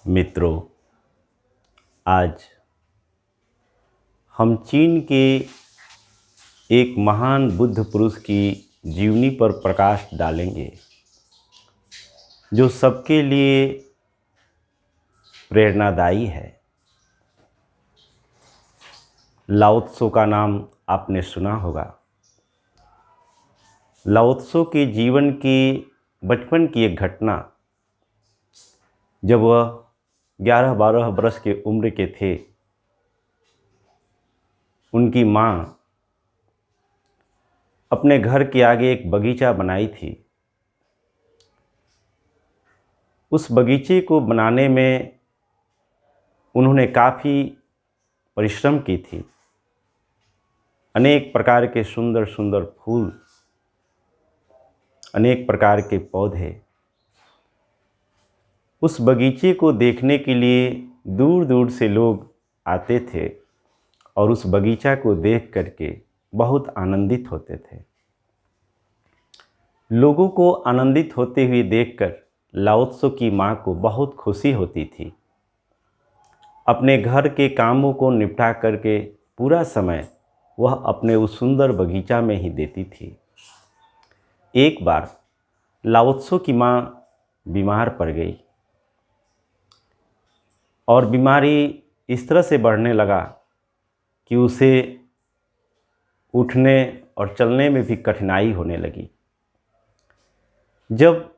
मित्रों, आज हम चीन के एक महान बुद्ध पुरुष की जीवनी पर प्रकाश डालेंगे, जो सबके लिए प्रेरणादायी है। लाओ त्सो का नाम आपने सुना होगा। लाओ त्सो के जीवन की बचपन की एक घटना, जब वह 11-12 वर्ष के उम्र के थे, उनकी माँ अपने घर के आगे एक बगीचा बनाई थी। उस बगीचे को बनाने में उन्होंने काफ़ी परिश्रम की थी। अनेक प्रकार के सुंदर सुंदर फूल, अनेक प्रकार के पौधे। उस बगीचे को देखने के लिए दूर दूर से लोग आते थे और उस बगीचा को देख करके बहुत आनंदित होते थे। लोगों को आनंदित होते हुए देखकर लाओ त्सो की माँ को बहुत खुशी होती थी। अपने घर के कामों को निपटा करके पूरा समय वह अपने उस सुंदर बगीचा में ही देती थी। एक बार लाओ त्सो की माँ बीमार पड़ गई और बीमारी इस तरह से बढ़ने लगा कि उसे उठने और चलने में भी कठिनाई होने लगी। जब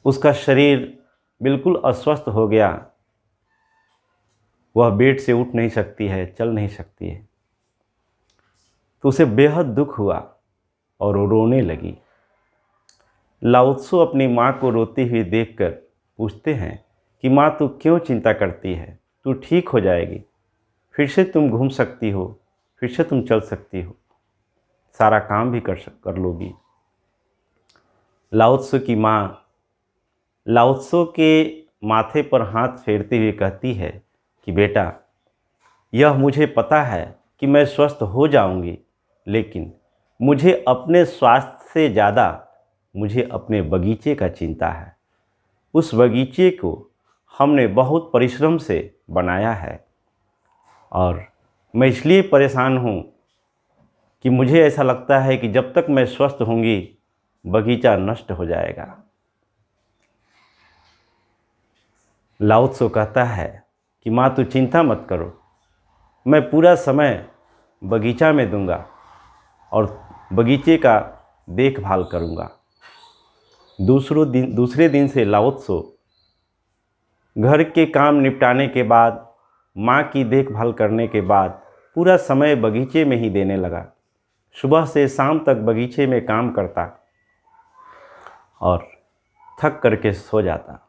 उसका शरीर बिल्कुल अस्वस्थ हो गया, वह बेड से उठ नहीं सकती है, चल नहीं सकती है, तो उसे बेहद दुख हुआ और वो रोने लगी। लाओ त्सो अपनी माँ को रोती हुई देखकर पूछते हैं कि माँ, तू क्यों चिंता करती है? तू ठीक हो जाएगी, फिर से तुम घूम सकती हो, फिर से तुम चल सकती हो, सारा काम भी कर लोगी। लाओ त्सो की माँ लाओ त्सो के माथे पर हाथ फेरते हुए कहती है कि बेटा, यह मुझे पता है कि मैं स्वस्थ हो जाऊंगी, लेकिन मुझे अपने स्वास्थ्य से ज़्यादा मुझे अपने बगीचे का चिंता है। उस बगीचे को हमने बहुत परिश्रम से बनाया है और मैं इसलिए परेशान हूँ कि मुझे ऐसा लगता है कि जब तक मैं स्वस्थ होंगी, बगीचा नष्ट हो जाएगा। लाओ त्सो कहता है कि माँ, तू चिंता मत करो, मैं पूरा समय बगीचा में दूंगा और बगीचे का देखभाल करूंगा। दूसरे दिन से लाओ त्सो घर के काम निपटाने के बाद, माँ की देखभाल करने के बाद पूरा समय बगीचे में ही देने लगा। सुबह से शाम तक बगीचे में काम करता और थक करके सो जाता।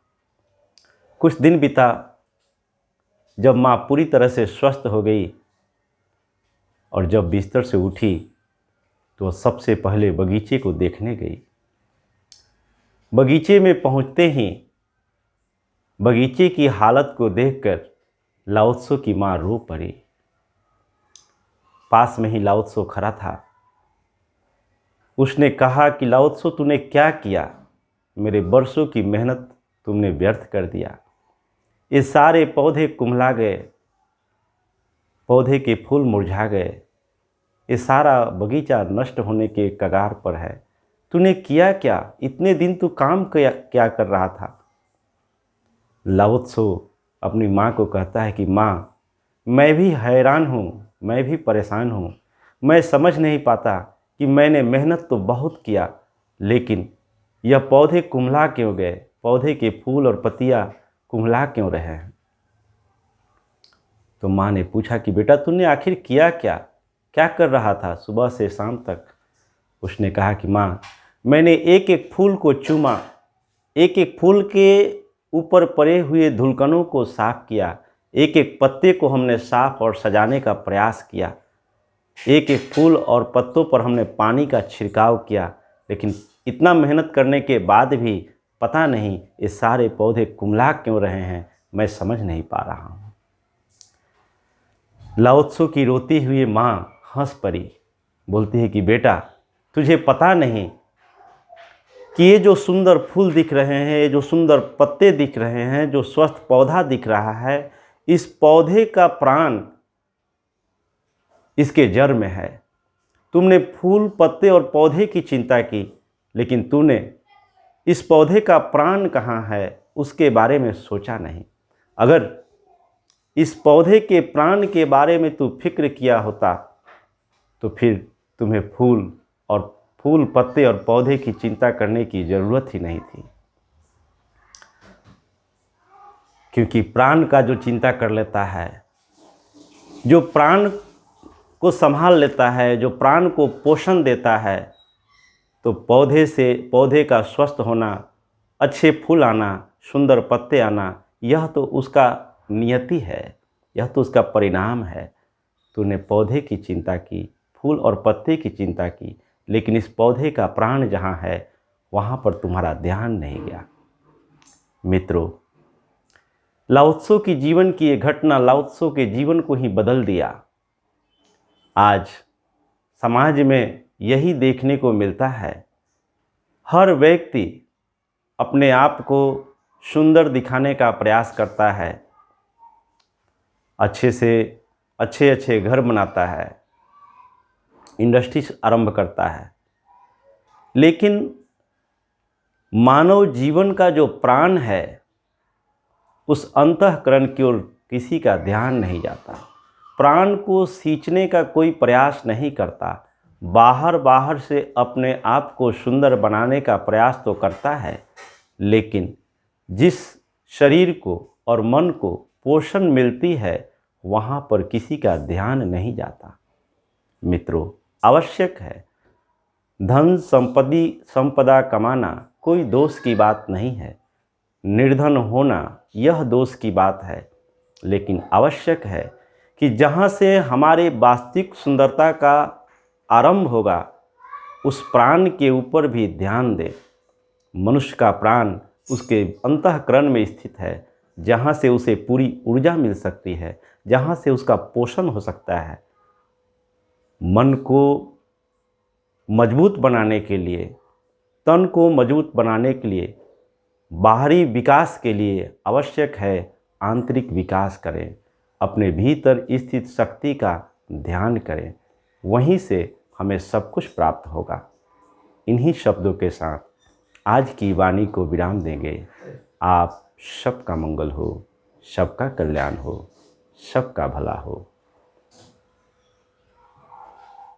कुछ दिन बीता। जब माँ पूरी तरह से स्वस्थ हो गई और जब बिस्तर से उठी, तो वह सबसे पहले बगीचे को देखने गई। बगीचे में पहुँचते ही बगीचे की हालत को देखकर लाओ त्सो की माँ रो पड़ी। पास में ही लाओ त्सो खड़ा था। उसने कहा कि लाओ त्सो, तूने क्या किया? मेरे वर्षों की मेहनत तुमने व्यर्थ कर दिया। ये सारे पौधे कुम्हला गए, पौधे के फूल मुरझा गए, ये सारा बगीचा नष्ट होने के कगार पर है। तूने किया क्या? इतने दिन तू काम क्या कर रहा था? लाओ त्सो अपनी माँ को कहता है कि माँ, मैं भी हैरान हूँ, मैं भी परेशान हूँ। मैं समझ नहीं पाता कि मैंने मेहनत तो बहुत किया, लेकिन यह पौधे कुम्हला क्यों गए? पौधे के फूल और पत्तियाँ कुम्हला क्यों रहे हैं? तो माँ ने पूछा कि बेटा, तूने आखिर किया क्या? क्या कर रहा था सुबह से शाम तक? उसने कहा कि माँ, मैंने एक एक फूल को चूमा, एक एक फूल के ऊपर पड़े हुए धुलकनों को साफ किया, एक एक पत्ते को हमने साफ और सजाने का प्रयास किया, एक एक फूल और पत्तों पर हमने पानी का छिड़काव किया, लेकिन इतना मेहनत करने के बाद भी पता नहीं ये सारे पौधे कुम्हला क्यों रहे हैं, मैं समझ नहीं पा रहा हूँ। लाओ त्सो की रोती हुई माँ हंस पड़ी। बोलती है कि बेटा, तुझे पता नहीं कि ये जो सुंदर फूल दिख रहे हैं, ये जो सुंदर पत्ते दिख रहे हैं, जो स्वस्थ पौधा दिख रहा है, इस पौधे का प्राण इसके जड़ में है। तुमने फूल, पत्ते और पौधे की चिंता की, लेकिन तूने इस पौधे का प्राण कहाँ है उसके बारे में सोचा नहीं। अगर इस पौधे के प्राण के बारे में तू फिक्र किया होता तो फिर तुम्हें फूल, पत्ते और पौधे की चिंता करने की ज़रूरत ही नहीं थी। क्योंकि प्राण का जो चिंता कर लेता है, जो प्राण को संभाल लेता है, जो प्राण को पोषण देता है, तो पौधे का स्वस्थ होना, अच्छे फूल आना, सुंदर पत्ते आना, यह तो उसका नियति है, यह तो उसका परिणाम है। तूने पौधे की चिंता की, फूल और पत्ते की चिंता की, लेकिन इस पौधे का प्राण जहाँ है वहाँ पर तुम्हारा ध्यान नहीं गया। मित्रों, लाओ त्सो की जीवन की ये घटना लाओ त्सो के जीवन को ही बदल दिया। आज समाज में यही देखने को मिलता है। हर व्यक्ति अपने आप को सुंदर दिखाने का प्रयास करता है, अच्छे घर बनाता है, इंडस्ट्रीज आरंभ करता है, लेकिन मानव जीवन का जो प्राण है उस अंतःकरण की ओर किसी का ध्यान नहीं जाता। प्राण को सींचने का कोई प्रयास नहीं करता। बाहर से अपने आप को सुंदर बनाने का प्रयास तो करता है, लेकिन जिस शरीर को और मन को पोषण मिलती है वहाँ पर किसी का ध्यान नहीं जाता। मित्रों, आवश्यक है, धन संपदा कमाना कोई दोष की बात नहीं है, निर्धन होना यह दोष की बात है, लेकिन आवश्यक है कि जहाँ से हमारे वास्तविक सुंदरता का आरंभ होगा उस प्राण के ऊपर भी ध्यान दें। मनुष्य का प्राण उसके अंतःकरण में स्थित है, जहाँ से उसे पूरी ऊर्जा मिल सकती है, जहाँ से उसका पोषण हो सकता है। मन को मजबूत बनाने के लिए, तन को मजबूत बनाने के लिए, बाहरी विकास के लिए आवश्यक है आंतरिक विकास करें। अपने भीतर स्थित शक्ति का ध्यान करें, वहीं से हमें सब कुछ प्राप्त होगा। इन्हीं शब्दों के साथ आज की वाणी को विराम देंगे। आप सबका मंगल हो, सबका कल्याण हो, सबका भला हो।